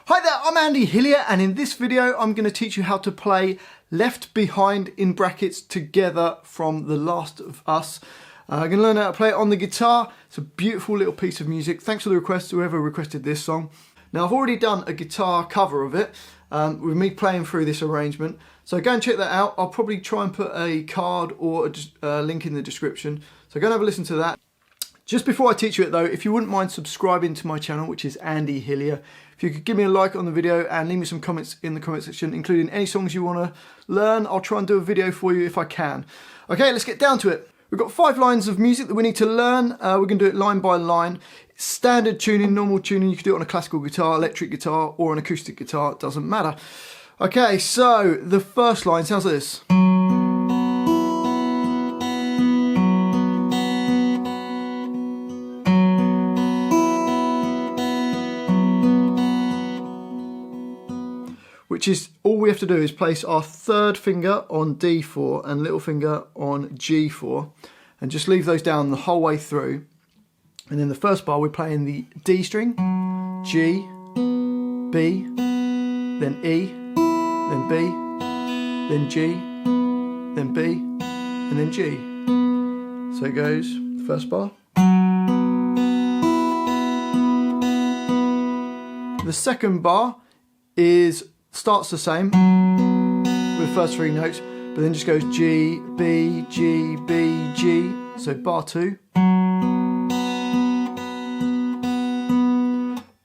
Hi there, I'm Andy Hillier, and in this video I'm going to teach you how to play Left Behind in brackets Together from The Last of Us. I'm going to learn how to play it on the guitar. It's a beautiful little piece of music. Thanks for the request, whoever requested this song. Now I've already done a guitar cover of it with me playing through this arrangement. So go and check that out. I'll probably try and put a card or a link in the description. So go and have a listen to that. Just before I teach you it though, if you wouldn't mind subscribing to my channel, which is Andy Hillier, if you could give me a like on the video and leave me some comments in the comment section, including any songs you want to learn, I'll try and do a video for you if I can. Okay, let's get down to it. We've got 5 lines of music that we need to learn. We're going to do it line by line. It's standard tuning, normal tuning. You can do it on a classical guitar, electric guitar, or an acoustic guitar. It doesn't matter. Okay, so the first line sounds like this. Which is, all we have to do is place our third finger on D4 and little finger on G4 and just leave those down the whole way through. And in the first bar we're playing the D string, G, B, then E, then B, then G, then B, and then G. So it goes, the first bar. The second bar starts the same with the first 3 notes, but then just goes G, B, G, B, G. So bar 2.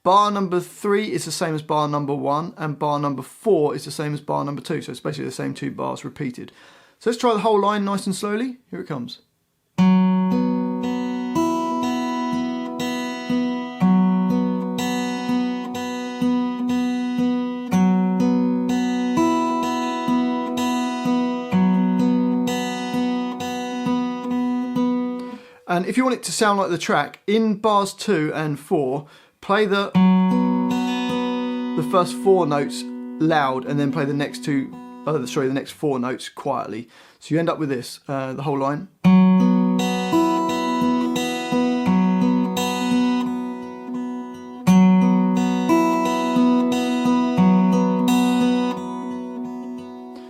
Bar number 3 is the same as bar number 1, and bar number 4 is the same as bar number 2. So it's basically the same 2 bars repeated. So let's try the whole line nice and slowly. Here it comes. And if you want it to sound like the track, in bars 2 and 4, play the first 4 notes loud and then play the next the next 4 notes quietly. So you end up with this, the whole line.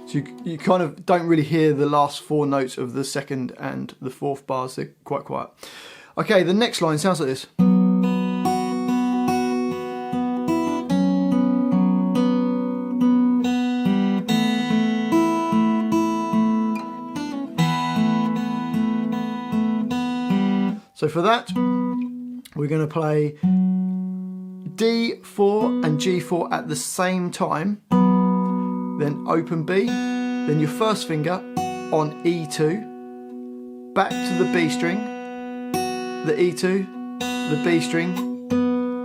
So you kind of don't really hear the last 4 notes of the second and the 4th bars, they're quite quiet. Okay, the next line sounds like this. So for that, we're going to play D4 and G4 at the same time. Then open B, then your first finger on E2, back to the B string, the E2, the B string,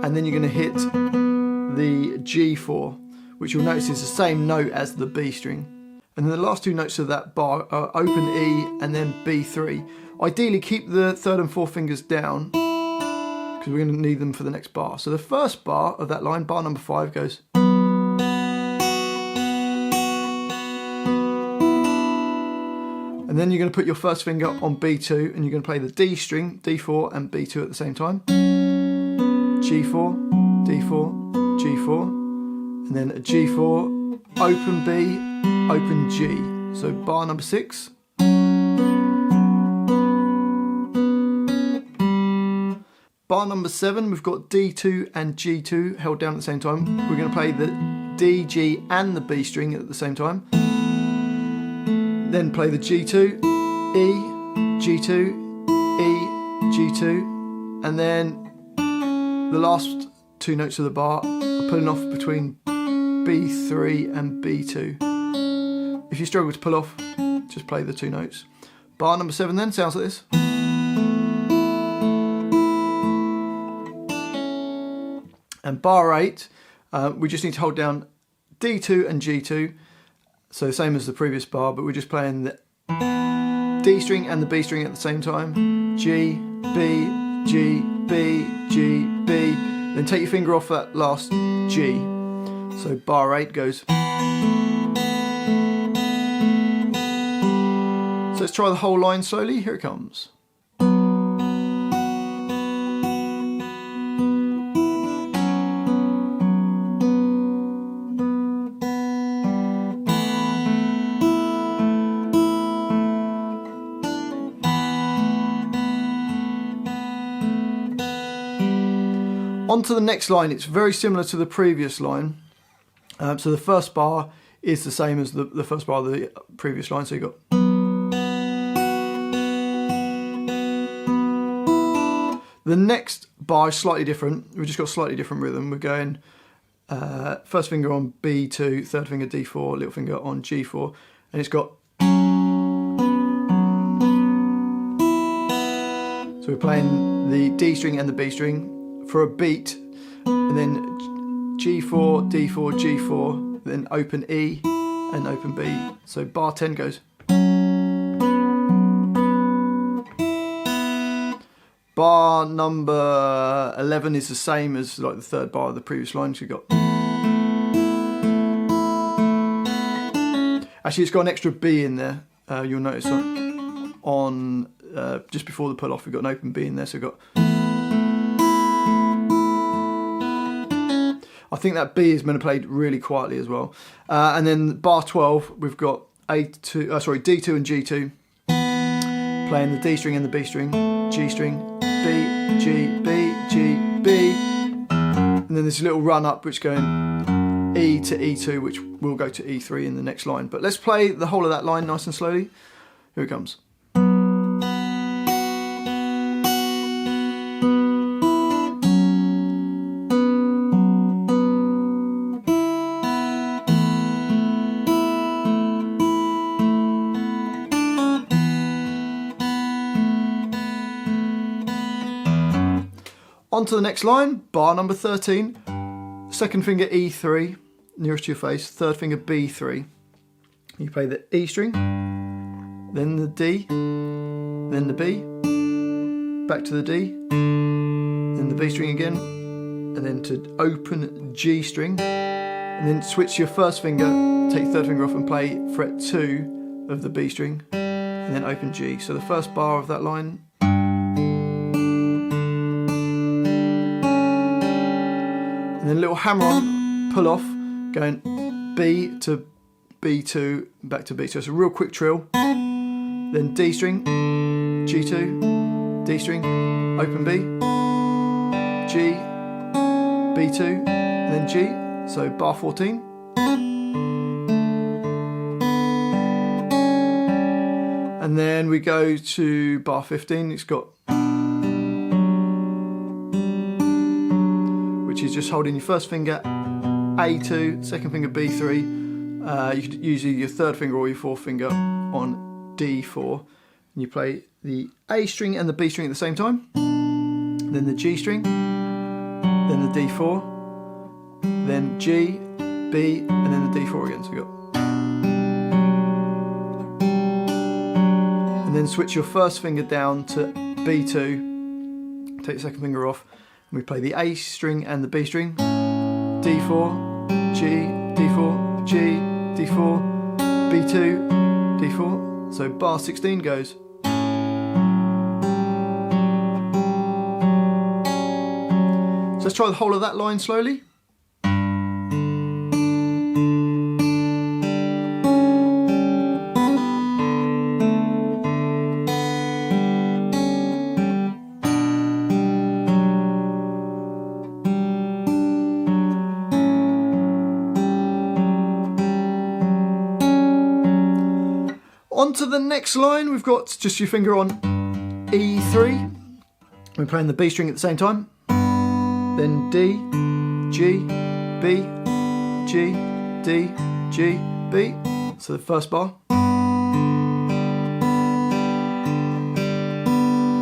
and then you're going to hit the G4, which you'll notice is the same note as the B string. And then the last 2 notes of that bar are open E and then B3. Ideally keep the 3rd and 4th fingers down, because we're going to need them for the next bar. So the first bar of that line, bar number 5, goes. And then you're going to put your first finger on B2 and you're going to play the D string, D4 and B2 at the same time. G4, D4, G4, and then a G4, open B, open G. So bar number 6. Bar number 7, we've got D2 and G2 held down at the same time. We're going to play the D, G and the B string at the same time. Then play the G2, E, G2, E, G2, and then the last 2 notes of the bar are pulling off between B3 and B2. If you struggle to pull off, just play the 2 notes. Bar number 7 then sounds like this. And bar 8, we just need to hold down D2 and G2. So same as the previous bar, but we're just playing the D string and the B string at the same time. G, B, G, B, G, B. Then take your finger off that last G. So bar 8 goes. So let's try the whole line slowly. Here it comes. On to the next line. It's very similar to the previous line. So the first bar is the same as the first bar of the previous line. So you've got... The next bar is slightly different. We've just got a slightly different rhythm. We're going first finger on B2, third finger D4, little finger on G4, and it's got... So we're playing the D string and the B string for a beat, and then G4, D4, G4, then open E and open B. So bar 10 goes. Bar number 11 is the same as like the third bar of the previous line. So you've got... Actually, it's got an extra B in there. You'll notice on just before the pull off, we've got an open B in there. So we've got... I think that B is meant to play really quietly as well. And then bar 12, we've got D2 and G2, playing the D string and the B string, G string, B, G, B, G, B, and then there's a little run up which going E to E2, which will go to E3 in the next line. But let's play the whole of that line nice and slowly. Here it comes. On to the next line, bar number 13, second finger E3, nearest to your face, third finger B3. You play the E string, then the D, then the B, back to the D, then the B string again, and then to open G string, and then switch your first finger, take your third finger off and play fret 2 of the B string, and then open G. So the first bar of that line. And then a little hammer on, pull off, going B to B2, back to B. So it's a real quick trill. Then D string, G2, D string, open B, G, B2, and then G. So bar 14. And then we go to bar 15. It's got... which is just holding your first finger A2, second finger B3. You could use either your third finger or your fourth finger on D4. And you play the A string and the B string at the same time. Then the G string, then the D4, then G, B, and then the D4 again. So you got... And then switch your first finger down to B2, take the second finger off. We play the A string and the B string, D4, G, D4, G, D4, B2, D4. So bar 16 goes. So let's try the whole of that line slowly. On to the next line, we've got just your finger on E3. We're playing the B string at the same time. Then D, G, B, G, D, G, B. So the first bar.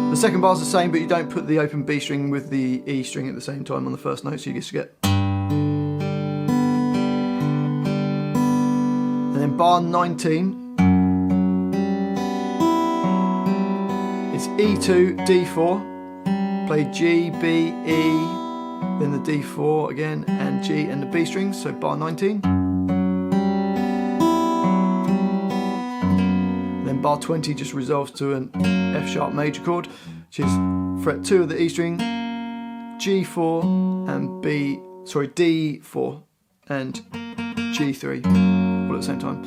The second bar is the same, but you don't put the open B string with the E string at the same time on the first note, so you just get... And then bar 19. It's E2, D4, play G, B, E, then the D4 again, and G and the B strings, so bar 19. Then bar 20 just resolves to an F sharp major chord, which is fret 2 of the E string, G4 and D4 and G3, all at the same time.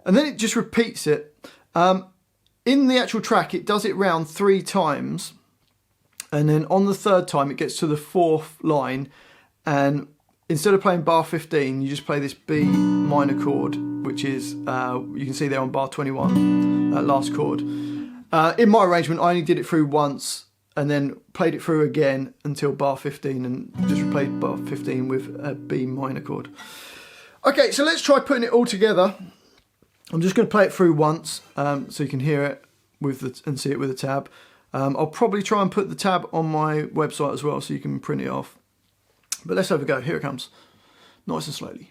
And then it just repeats it. In the actual track, it does it round 3 times, And then on the third time, it gets to the fourth line, and instead of playing bar 15, you just play this B minor chord, which is, you can see there on bar 21, that last chord. In my arrangement, I only did it through once and then played it through again until bar 15 and just replayed bar 15 with a B minor chord. Okay, so let's try putting it all together. I'm just going to play it through once so you can hear it and see it with a tab. I'll probably try and put the tab on my website as well so you can print it off. But let's have a go. Here it comes. Nice and slowly.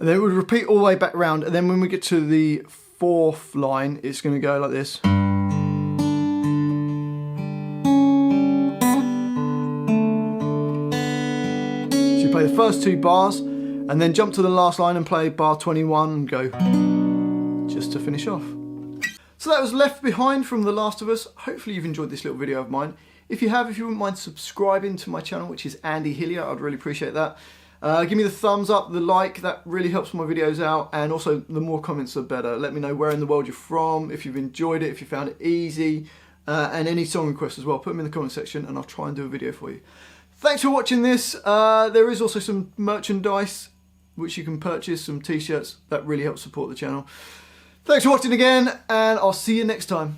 And then it would repeat all the way back round, and then when we get to the fourth line, it's going to go like this. So you play the first two bars, and then jump to the last line and play bar 21 and go just to finish off. So that was Left Behind from The Last of Us. Hopefully you've enjoyed this little video of mine. If you have, if you wouldn't mind subscribing to my channel, which is Andy Hillier, I'd really appreciate that. Give me the thumbs up, the like, that really helps my videos out, and also the more comments the better. Let me know where in the world you're from, if you've enjoyed it, if you found it easy, and any song requests as well. Put them in the comment section and I'll try and do a video for you. Thanks for watching this. There is also some merchandise which you can purchase, some t-shirts, that really helps support the channel. Thanks for watching again, and I'll see you next time.